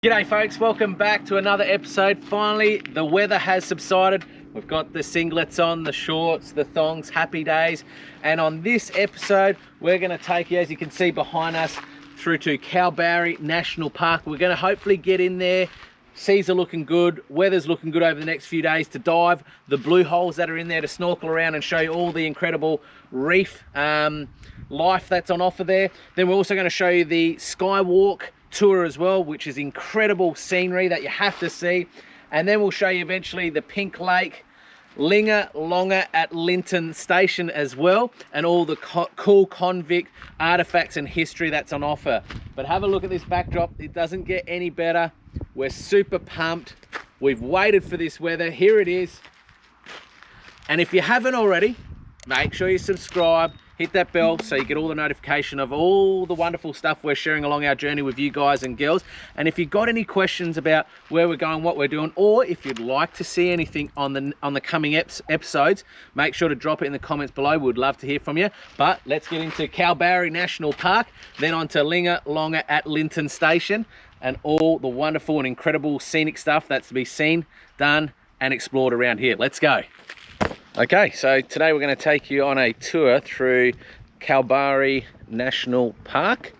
G'day folks, welcome back to another episode. Finally, the weather has subsided. We've got the singlets on, the shorts, the thongs, happy days. And on this episode, we're going to take you, as you can see behind us, through to Kalbarri National Park. We're going to hopefully get in there. Seas are looking good, weather's looking good over the next few days to dive the blue holes that are in there, to snorkel around and show you all the incredible reef life that's on offer there. Then we're also going to show you the Skywalk tour as well, which is incredible scenery that you have to see. And then we'll show you eventually the Pink Lake, Linga Longa Lynton station as well, and all the cool convict artifacts and history that's on offer. But have a look at this backdrop, it doesn't get any better. We're super pumped. We've waited for this weather. Here it is. And if you haven't already, make sure you subscribe, hit that bell so you get all the notification of all the wonderful stuff we're sharing along our journey with you guys and girls. And if you've got any questions about where we're going, what we're doing, or if you'd like to see anything on the coming episodes, make sure to drop it in the comments below. We'd love to hear from you. But let's get into Kalbarri National Park, then on to Linga Longa Lynton station, and all the wonderful and incredible scenic stuff that's to be seen, done, and explored around here. Let's go. Okay, so today we're going to take you on a tour through Kalbarri National Park.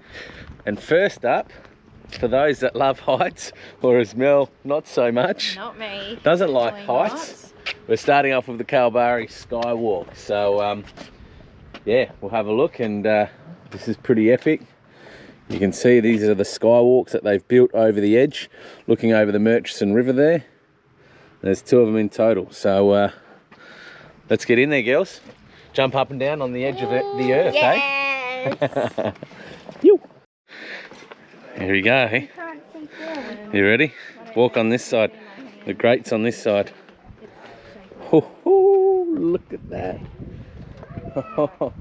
And first up, for those that love heights, or as Mel, not so much. Not me. Doesn't like heights. We're starting off with the Kalbarri Skywalk. So, yeah, we'll have a look, and this is pretty epic. You can see these are the skywalks that they've built over the edge, looking over the Murchison River there. There's 2 of them in total. So, let's get in there, girls. Jump up and down on the edge of the earth, yes. eh? Here we go, eh? You ready? Walk on this side. The grate's on this side. Oh, look at that. Oh,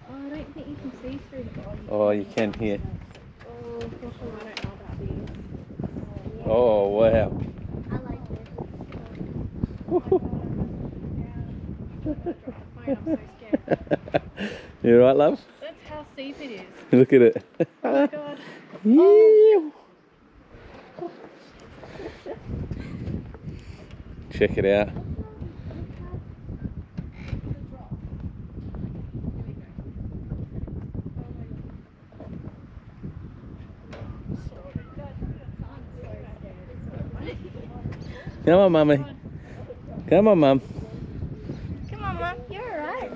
I don't think you can see through the bottom. Oh, you can here. Oh, gosh, I don't know about these. Oh, wow. I like this. I'm so scared. You alright, love? That's how steep it is. Look at it. Oh god. Oh. Check it out. Come on, mummy. Come on, mum. Come on, Mum. You're alright.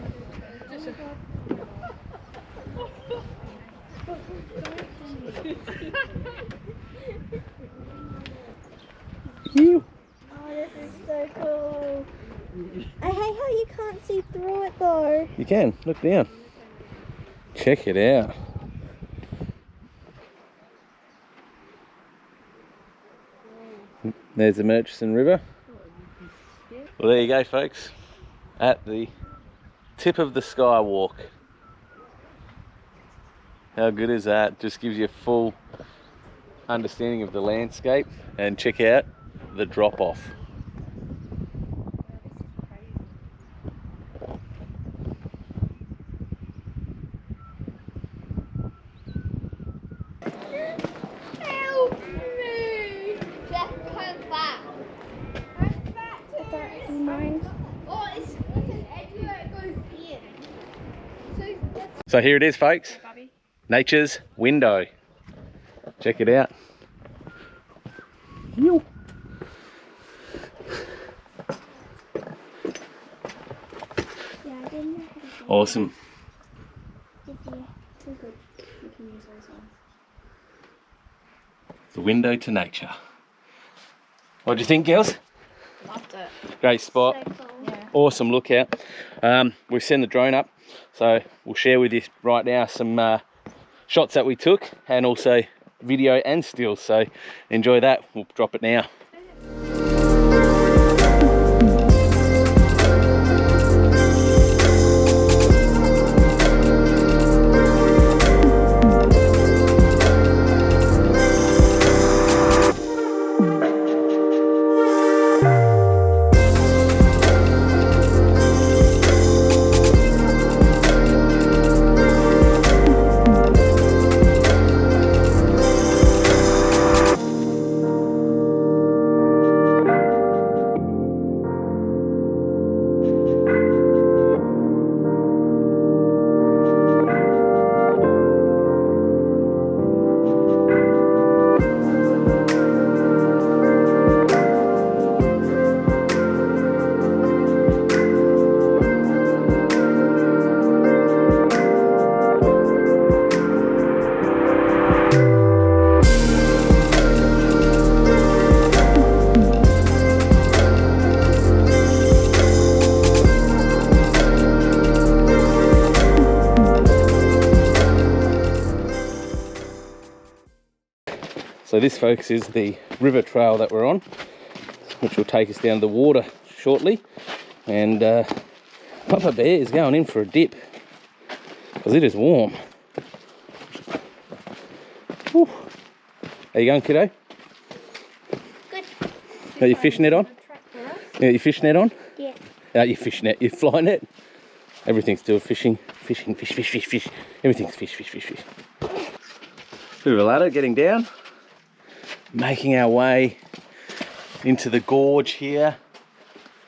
You. Oh, this is so cool. I hate how you can't see through it though. You can. Look down. Check it out. There's the Murchison River. Well, there you go, folks. At the tip of the Skywalk. How good is that? Just gives you a full understanding of the landscape. And check out the drop off. Help me! Jeff, come back. Come back to that. Mine. Oh, it's an edge where it goes in. So here it is, folks. Hey, Bobby. Nature's window. Check it out. Yo. Yeah, I didn't know how to do Awesome. it. Too good. You can use those ones. The window to nature. What do you think, girls? Loved it. Great spot. So cool. Yeah. Awesome lookout. We've sent the drone up, so we'll share with you right now some shots that we took, and also video and stills. So enjoy that. We'll drop it now. So this, folks, is the river trail that we're on, which will take us down to the water shortly. And Papa Bear is going in for a dip because it is warm. Whew. How you going, kiddo? Good. Got your fish net on? You got your fish net on? Yeah. Your fish net, your fly net. Everything's still fishing, fish. Everything's fish. Bit of a ladder getting down. Making our way into the gorge here.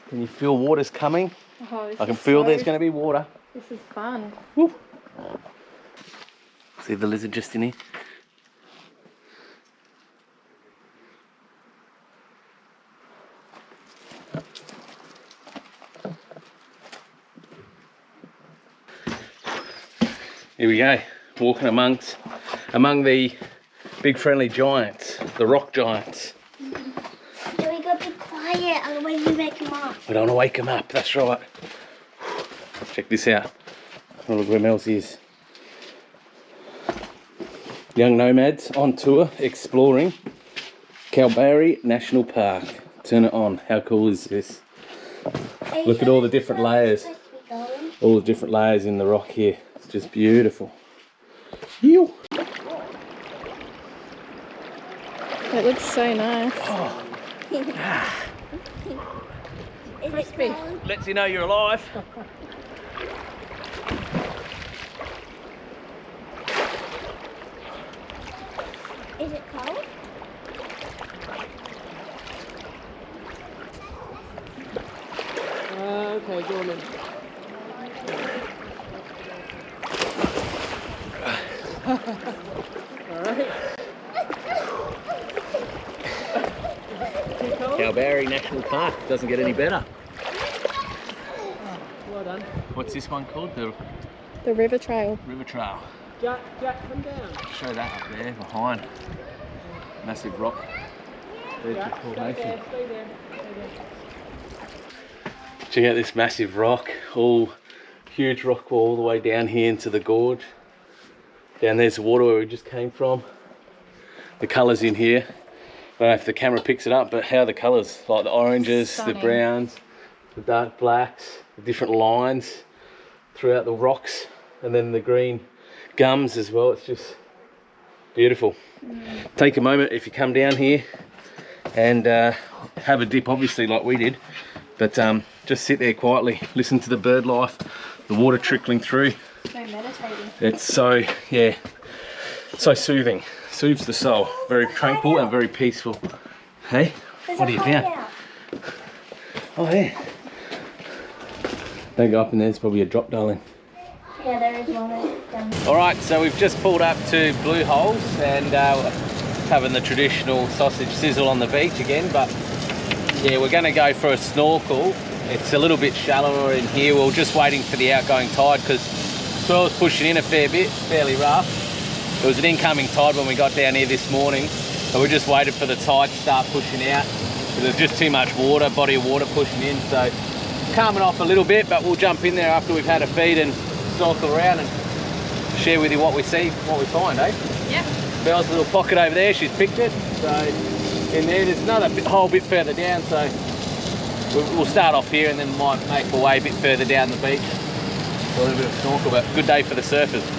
Can you feel water's coming? Oh, I can feel there's going to be water. This is fun. Woo. See the lizard just in here? Here we go, walking among the big friendly giants, the rock giants. So we got to be quiet, otherwise we wake them up. We don't want to wake them up, that's right. Check this out. Oh, look where Mel's is. Youngnomads on tour exploring Kalbarri National Park. Turn it on. How cool is this? Look at all the different layers. All the different layers in the rock here. It's just beautiful. Ew. It looks so nice. Oh. Crispy. Lets you know you're alive. Is it cold? Okay, go on then. Alright. Kalbarri National Park doesn't get any better. Oh, well done. What's this one called? The river trail. River Trail. Jack, come down. Show that up there behind. Massive rock. There's the formation. Stay there. Check out this massive rock. All huge rock wall all the way down here into the gorge. Down there's the water where we just came from. The colours in here. I don't know if the camera picks it up, but how the colours, like the oranges, Stunning. the browns, the dark blacks, the different lines throughout the rocks, and then the green gums as well. It's just beautiful. Take a moment if you come down here and have a dip, obviously like we did, but just sit there quietly, listen to the bird life, the water trickling through. So meditating. It's so, yeah, so soothing. Soothes the soul. Very tranquil and very peaceful. Hey, what are you doing? Oh yeah. Don't go up in there, there's probably a drop, darling. Yeah, there is one down. Alright, so we've just pulled up to Blue Holes and having the traditional sausage sizzle on the beach again, but yeah, we're going to go for a snorkel. It's a little bit shallower in here. We're just waiting for the outgoing tide because swell's pushing in a fair bit, fairly rough. There was an incoming tide when we got down here this morning, so we just waited for the tide to start pushing out. There's just too much water, body of water pushing in, so calming off a little bit, but we'll jump in there after we've had a feed and snorkel around and share with you what we see, what we find, eh? Yeah. Belle's little pocket over there, she's picked it. So in there's another whole bit further down, so we'll start off here and then might make our way a bit further down the beach. A little bit of snorkel, but good day for the surfers.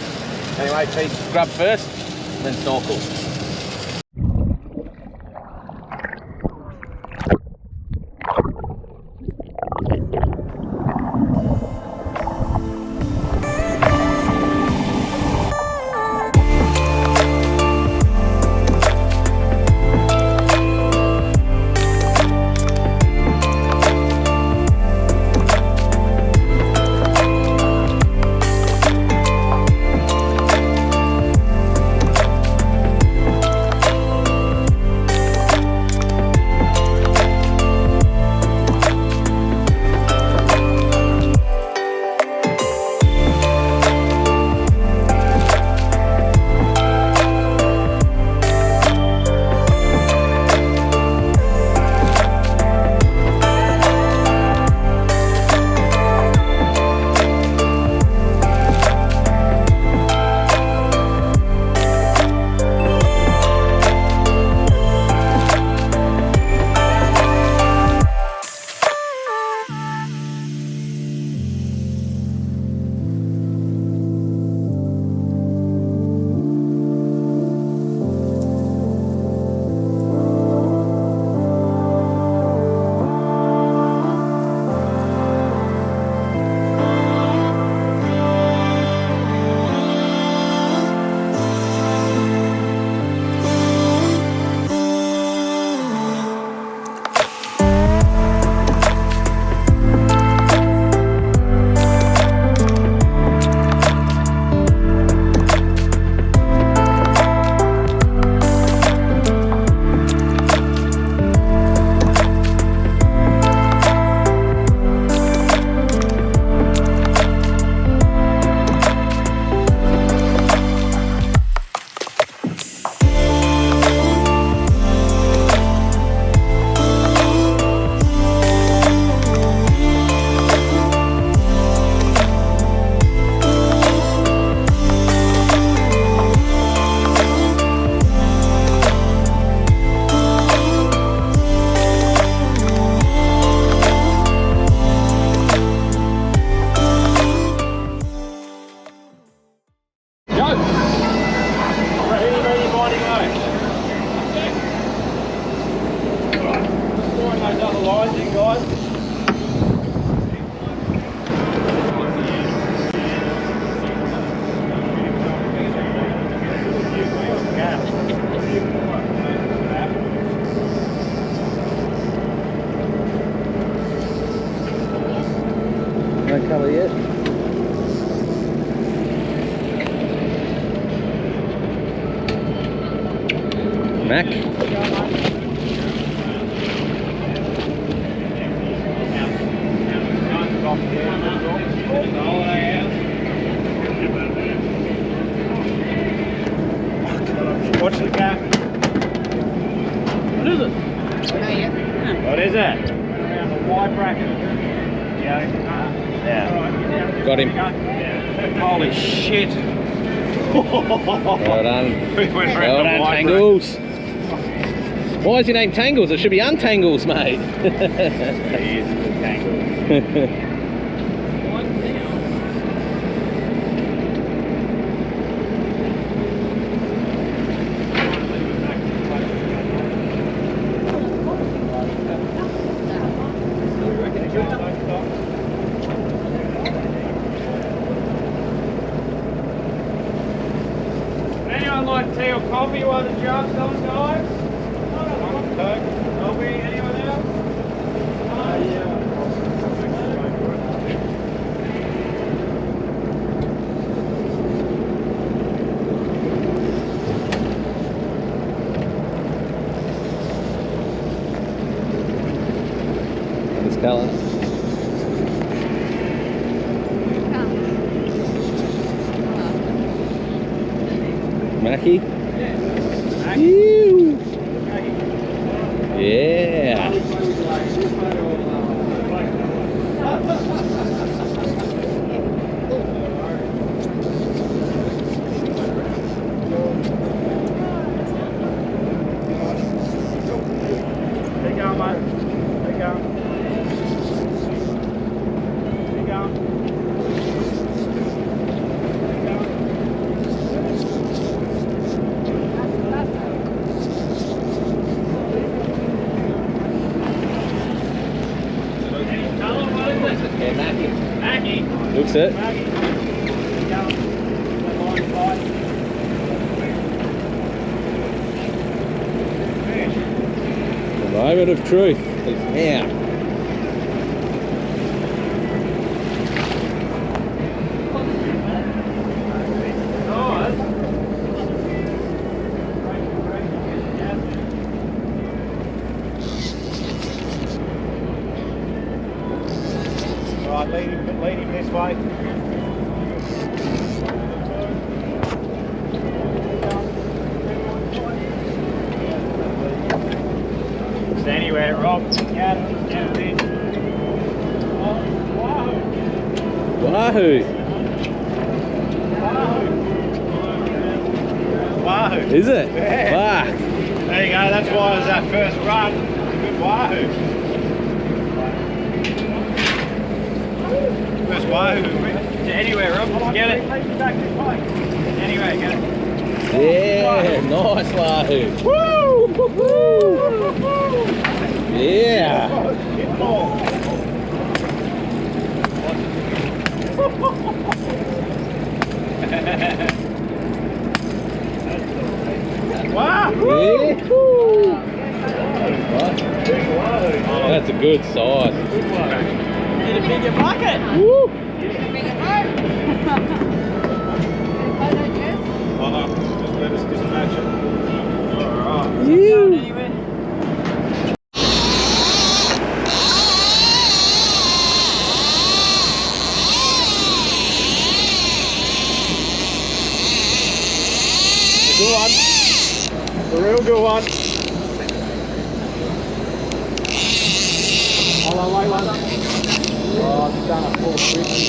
Anyway, Pete, grub first, then snorkel. Mac. Watch the gap. What is it? What is it? Around the wide bracket. Yeah. Got him. Holy shit. Well done. We went Well around the done, wide Tangles. Why is your name Tangles? It should be Untangles, mate. bracket. He is the tangle. Anyone like tea or coffee while the job's on, guys? Coffee? Anyone else? This colour. Mackie? Ew. Yeah. There you go, mate. There you go. There you go. There you go. Any colour, what is it? Yeah, Mackie. Maggie. Looks it. Maggie. There you go. That line side. The moment of truth is now. Right, lead him this way. Stay anywhere, Rob. Yeah, down in. Wahoo. Wahoo. Is it? Yeah. Fuck. There you go, that's why it was that first run. Good Wahoo. First Wahoo. Anywhere, Rob. Get it. Anyway, get it. Yeah, nice Wahoo. Woo! Woo! Yeah. Hit ball. Wow! Yeah. Woo! That's a good size. Need a bigger bucket. Woo! Just let us dispatch it. Alright. You. Good one. A real good one. Hold on, wait one. Oh, it's done a full switch.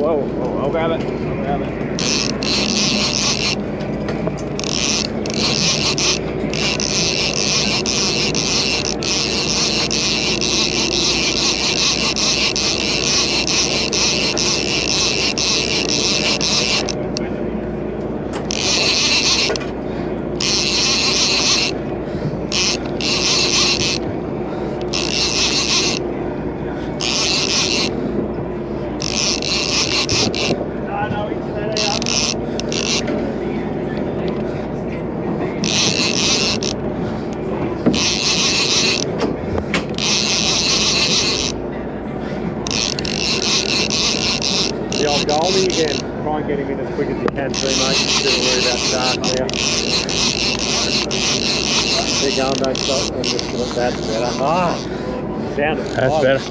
Whoa. I'll grab it. Goldie again. Try and get him in as quick as you can too, mate. Still worry about sharks there. Keep going, don't stop. That's better. Ah, down to 5. That's better.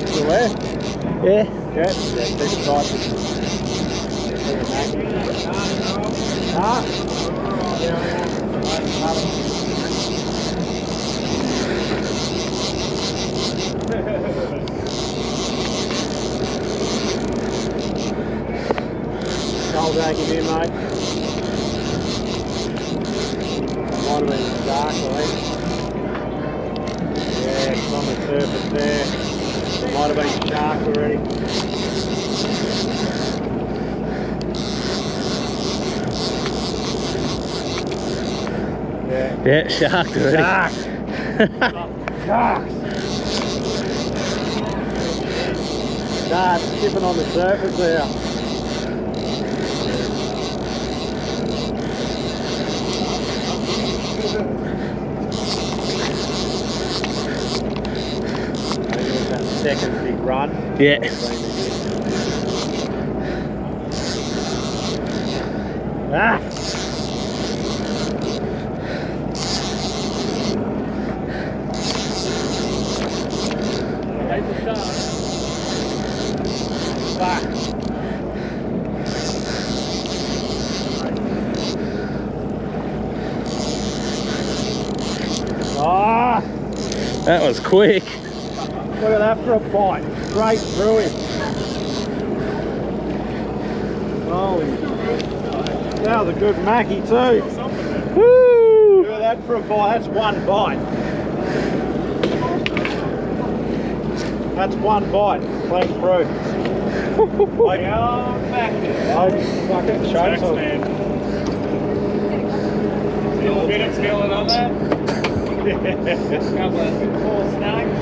Still there? Yeah. Yeah, keep it tight. Ah. Cold drag him in, mate. Might have been dark, I think. Yeah, it's on the surface there. Might have been shark already. Yeah, shark already. Shark! Sharks! Start skipping on the surface there. That second big run. Yeah. Ah! Take the shot. Back. Ah! That was quick. Look at that for a bite. Straight through him. Holy. That was a good mackie too. Woo! Look at that for a bite. That's one bite. That's one bite. Clean through. Like, fucking show some. Still a bit of feeling on that. Couple of full snags.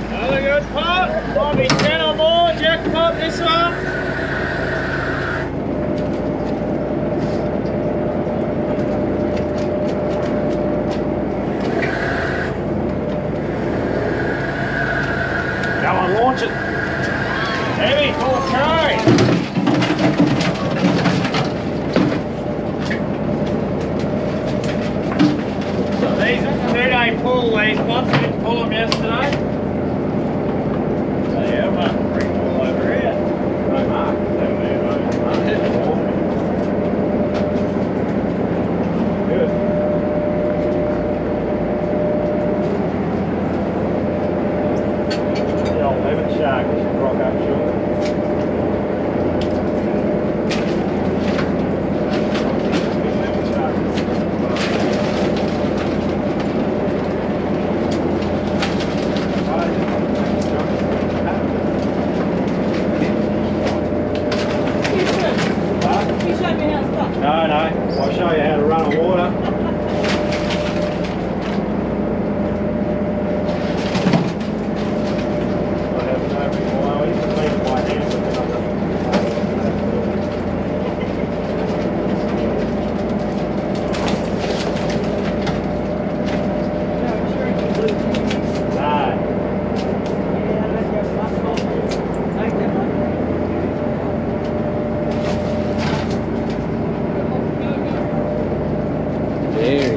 Another good pot. Might be 10 or more. Jackpot this one. Come on, launch it. Heavy, full of cray. So these are two-day pull, these pots. I didn't pull them yesterday. So yeah, I'm pretty cool over here. No mark. Good. The old lemon shark, we should rock up shortly. No, I'll show you how to run on water. I have no reason why I used to clean it by hand, but then I've Very.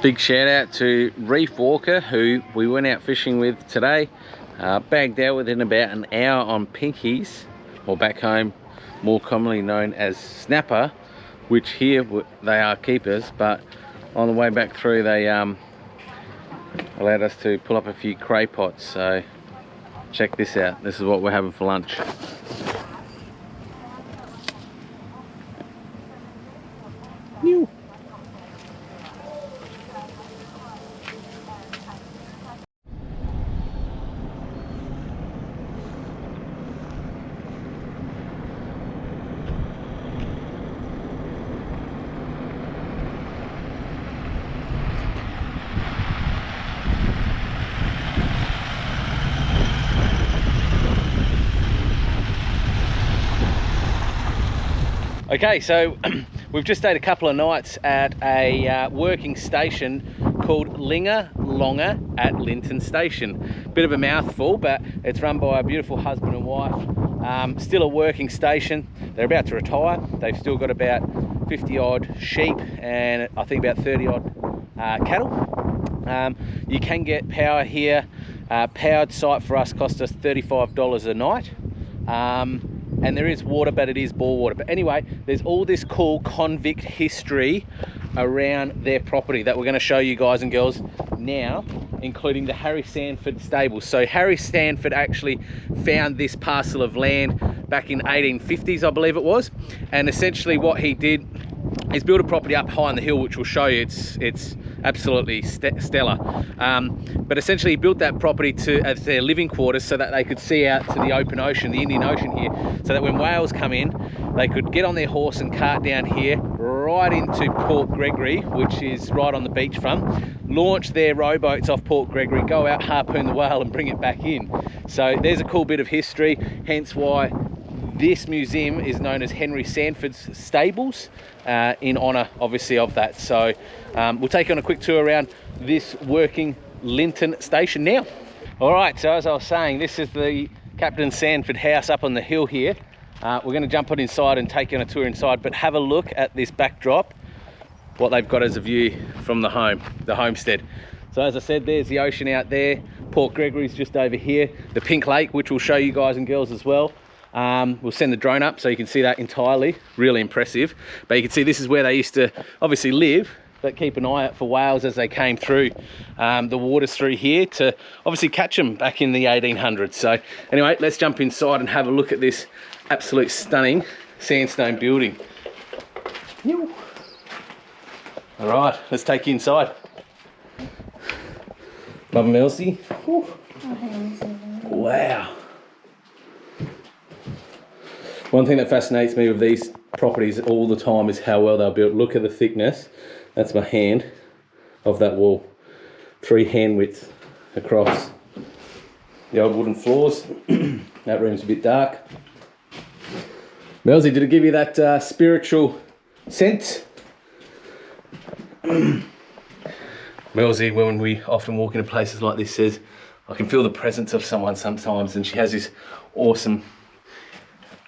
Big shout out to Reef Walker, who we went out fishing with today. Bagged out within about an hour on pinkies, or back home more commonly known as snapper, which here they are keepers, but on the way back through they allowed us to pull up a few cray pots. So check this out. This is what we're having for lunch. Ew. Okay, so we've just stayed a couple of nights at a working station called Linga Longa at Lynton Station. Bit of a mouthful, but it's run by a beautiful husband and wife. Still a working station. They're about to retire. They've still got about 50 odd sheep and I think about 30 odd cattle. You can get power here. Powered site for us cost us $35 a night. And there is water, but it is bore water. But anyway, there's all this cool convict history around their property that we're going to show you guys and girls now, including the Harry Sanford stables. So Harry Sanford actually found this parcel of land back in 1850s, I believe it was. And essentially what he did is build a property up high on the hill, which we'll show you. It's absolutely stellar. But essentially he built that property as their living quarters so that they could see out to the open ocean, the Indian Ocean here, so that when whales come in, they could get on their horse and cart down here right into Port Gregory, which is right on the beachfront, launch their rowboats off Port Gregory, go out, harpoon the whale and bring it back in. So there's a cool bit of history, hence why this museum is known as Henry Sanford's Stables, in honour obviously of that. So we'll take you on a quick tour around this working Lynton station now. All right, so as I was saying, this is the Captain Sanford house up on the hill here. We're going to jump on inside and take you on a tour inside, but have a look at this backdrop, what they've got as a view from the homestead. So as I said, there's the ocean out there. Port Gregory's just over here. The Pink Lake, which we'll show you guys and girls as well. We'll send the drone up so you can see that entirely. Really impressive. But you can see this is where they used to obviously live, but keep an eye out for whales as they came through the waters through here to obviously catch them back in the 1800s. So anyway, let's jump inside and have a look at this absolute stunning sandstone building. All right, let's take you inside. Mum Elsie. Wow. One thing that fascinates me with these properties all the time is how well they're built. Look at the thickness. That's my hand of that wall. 3 hand widths across. The old wooden floors. That room's a bit dark. Melzy, did it give you that spiritual sense? Melzy, when we often walk into places like this, says, I can feel the presence of someone sometimes, and she has this awesome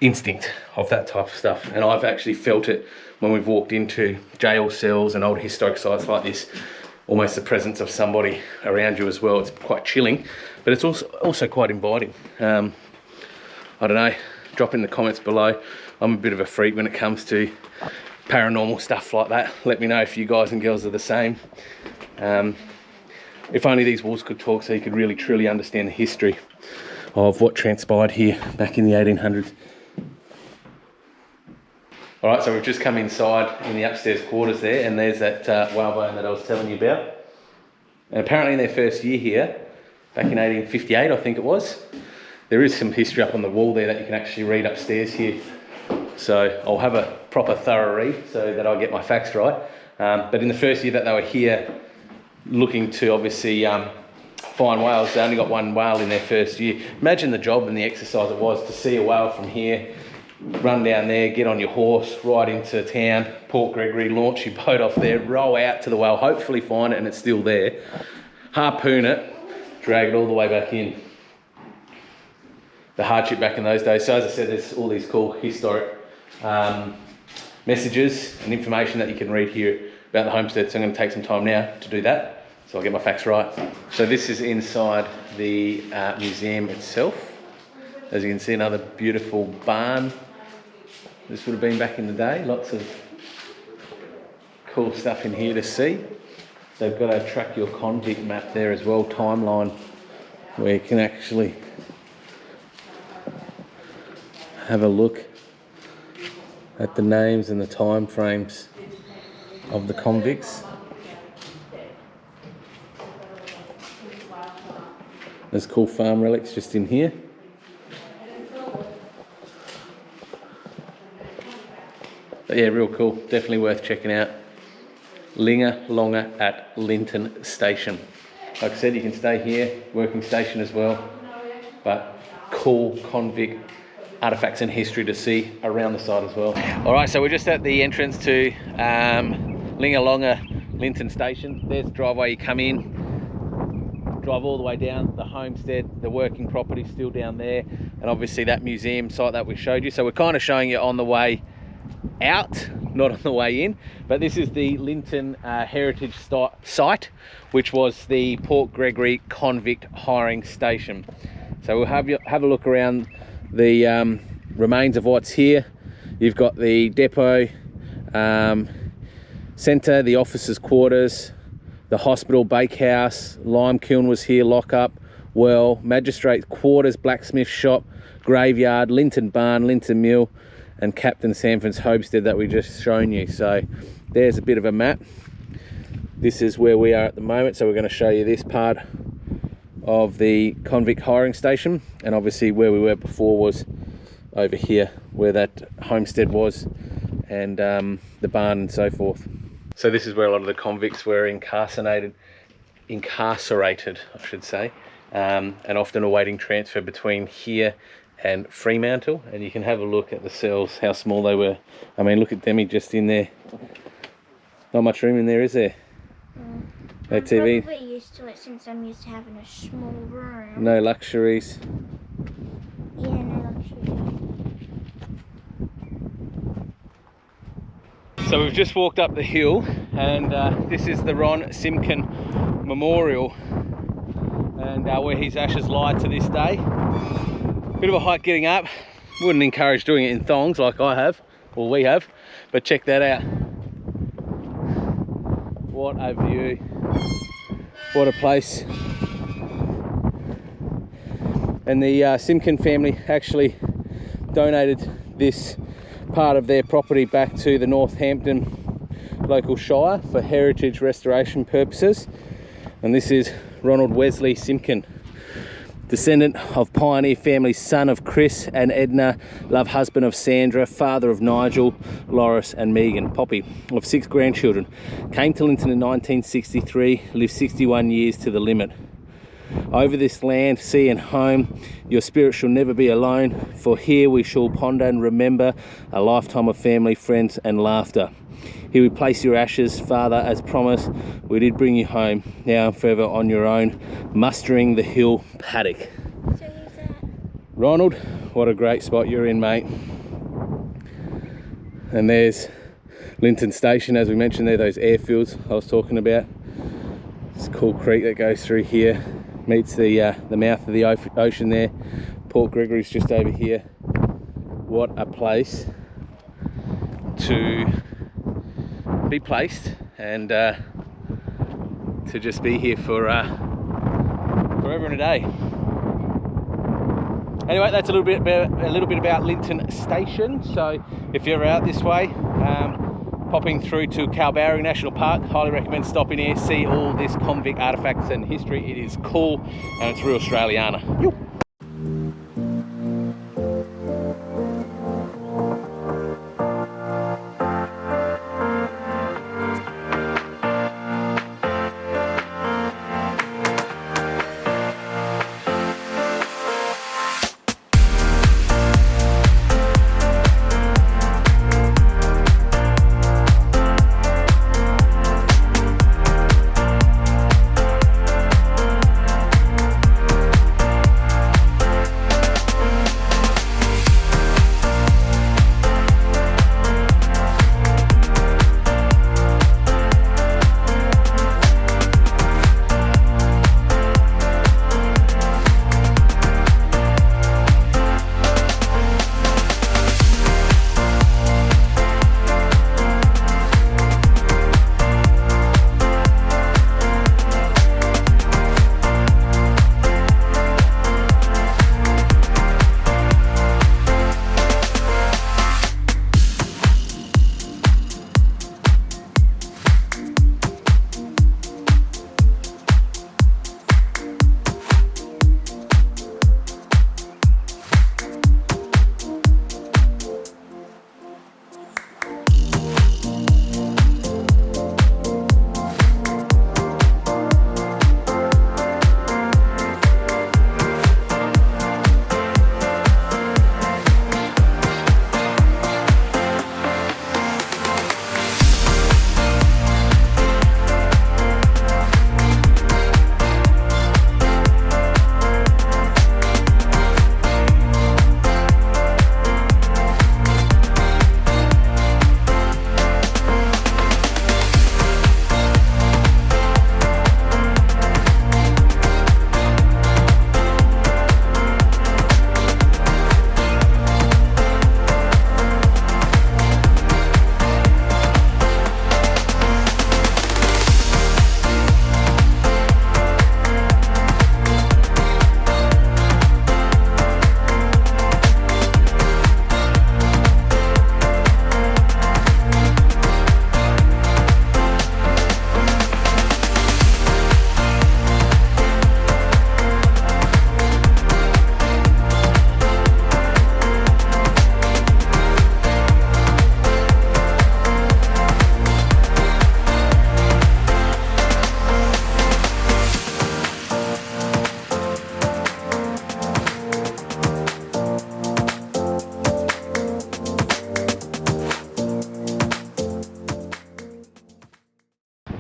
instinct of that type of stuff. And I've actually felt it when we've walked into jail cells and old historic sites like this, almost the presence of somebody around you as well. It's quite chilling, but it's also quite inviting. I don't know, drop in the comments below. I'm a bit of a freak when it comes to paranormal stuff like that. Let me know if you guys and girls are the same. If only these walls could talk so you could really truly understand the history of what transpired here back in the 1800s. All right, so we've just come inside in the upstairs quarters there, and there's that whalebone that I was telling you about. And apparently in their first year here, back in 1858, I think it was, there is some history up on the wall there that you can actually read upstairs here. So I'll have a proper thorough read so that I get my facts right. But in the first year that they were here, looking to obviously find whales, they only got 1 whale in their first year. Imagine the job and the exercise it was to see a whale from here, run down there, get on your horse, right into town, Port Gregory, launch your boat off there, row out to the whale, hopefully find it and it's still there, harpoon it, drag it all the way back in. The hardship back in those days. So as I said, there's all these cool historic messages and information that you can read here about the homestead. So I'm going to take some time now to do that, so I'll get my facts right. So this is inside the museum itself. As you can see, another beautiful barn. This would have been back in the day. Lots of cool stuff in here to see. They've got a track your convict map there as well, timeline, where you can actually have a look at the names and the time frames of the convicts. There's cool farm relics just in here. But yeah, real cool. Definitely worth checking out. Linga Longer at Lynton Station. Like I said, you can stay here, working station as well. But cool convict artifacts and history to see around the site as well. All right, so we're just at the entrance to Linga Longa Lynton station. There's the driveway. You come in, drive all the way down. The homestead, the working property still down there, and obviously that museum site that we showed you. So we're kind of showing you on the way out, not on the way in. But this is the Lynton heritage site, which was the Port Gregory convict hiring station. So we'll have a look around the remains of what's here. You've got the depot centre, the officers' quarters, the hospital, bakehouse, lime kiln was here, lock-up, well, magistrate quarters, blacksmith shop, graveyard, Lynton barn, Lynton mill, and Captain Sanford's homestead that we just shown you. So there's a bit of a map. This is where we are at the moment, so we're going to show you this part of the convict hiring station, and obviously where we were before was over here where that homestead was, and the barn and so forth. So this is where a lot of the convicts were incarcerated I should say, and often awaiting transfer between here and Fremantle. And you can have a look at the cells, how small they were. I mean, look at Demi just in there. Not much room in there, is there? No TV. I'm probably used to it since I'm used to having a small room. No luxuries. Yeah, no luxuries. So we've just walked up the hill, and this is the Ron Simkin Memorial, and where his ashes lie to this day. Bit of a hike getting up. Wouldn't encourage doing it in thongs like I have, or we have, but check that out. What a view. What a place. And the Simkin family actually donated this part of their property back to the Northampton local shire for heritage restoration purposes. And this is Ronald Wesley Simkin, descendant of pioneer family, son of Chris and Edna, love husband of Sandra, father of Nigel, Loris and Megan, Poppy, of 6 grandchildren. Came to Lynton in 1963, lived 61 years to the limit. Over this land, sea and home, your spirit shall never be alone, for here we shall ponder and remember a lifetime of family, friends and laughter. Here we place your ashes, Father, as promised, we did bring you home, now and forever on your own, mustering the hill paddock. So who's that? Ronald, what a great spot you're in, mate. And there's Lynton Station, as we mentioned there, those airfields I was talking about. It's a cool creek that goes through here, meets the mouth of the ocean there. Port Gregory's just over here. What a place to be placed, and to just be here for forever and a day. Anyway, that's a little bit about Lynton Station. So if you're ever out this way, popping through to Kalbarri National Park, highly recommend stopping here, see all this convict artifacts and history. It is cool and it's real Australiana.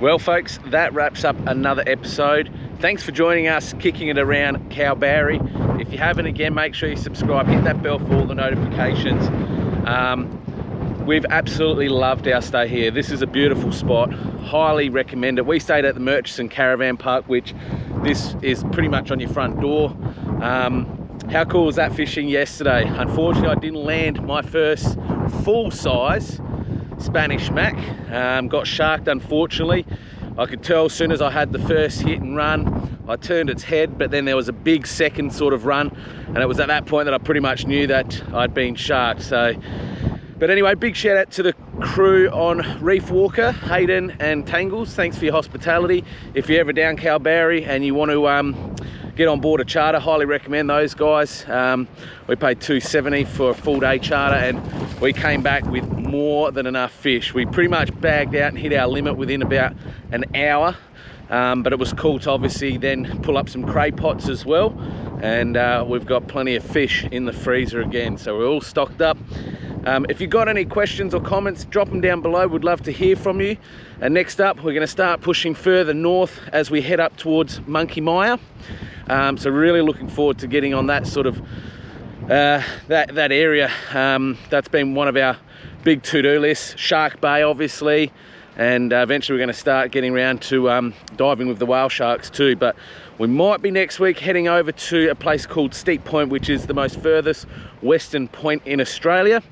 Well folks, that wraps up another episode. Thanks for joining us, kicking it around Kalbarri. If you haven't, again, make sure you subscribe, hit that bell for all the notifications. We've absolutely loved our stay here. This is a beautiful spot, highly recommend it. We stayed at the Murchison Caravan Park, which this is pretty much on your front door. How cool was that fishing yesterday? Unfortunately, I didn't land my first full-size Spanish Mac. Got sharked, unfortunately. I could tell as soon as I had the first hit and run, I turned its head, but then there was a big second sort of run, and it was at that point that I pretty much knew that I'd been sharked. So, but anyway, big shout out to the crew on Reef Walker, Hayden and Tangles. Thanks for your hospitality. If you're ever down Kalbarri and you want to get on board a charter, highly recommend those guys. We paid $270 for a full day charter, and we came back with more than enough fish. We pretty much bagged out and hit our limit within about an hour, but it was cool to obviously then pull up some cray pots as well, and we've got plenty of fish in the freezer again, so we're all stocked up. If you've got any questions or comments, drop them down below. We'd love to hear from you. And next up, we're going to start pushing further north as we head up towards Monkey Mire. So really looking forward to getting on that sort of that area. That's been one of our big to-do lists. Shark Bay, obviously, and eventually we're going to start getting around to diving with the whale sharks too. But we might be next week heading over to a place called Steep Point, which is the most furthest western point in Australia.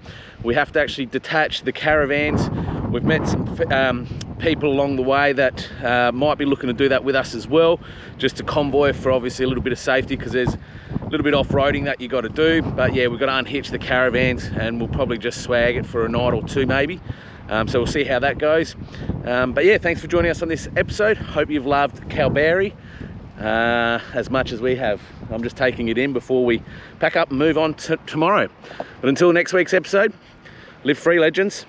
We have to actually detach the caravans. We've met some people along the way that might be looking to do that with us as well, just to convoy for obviously a little bit of safety, because there's a little bit off-roading that you got to do. But yeah, we've got to unhitch the caravans, and we'll probably just swag it for a night or two maybe. So we'll see how that goes. But yeah, thanks for joining us on this episode. Hope you've loved Kalbarri as much as we have. I'm just taking it in before we pack up and move on to tomorrow. But until next week's episode, live free, legends.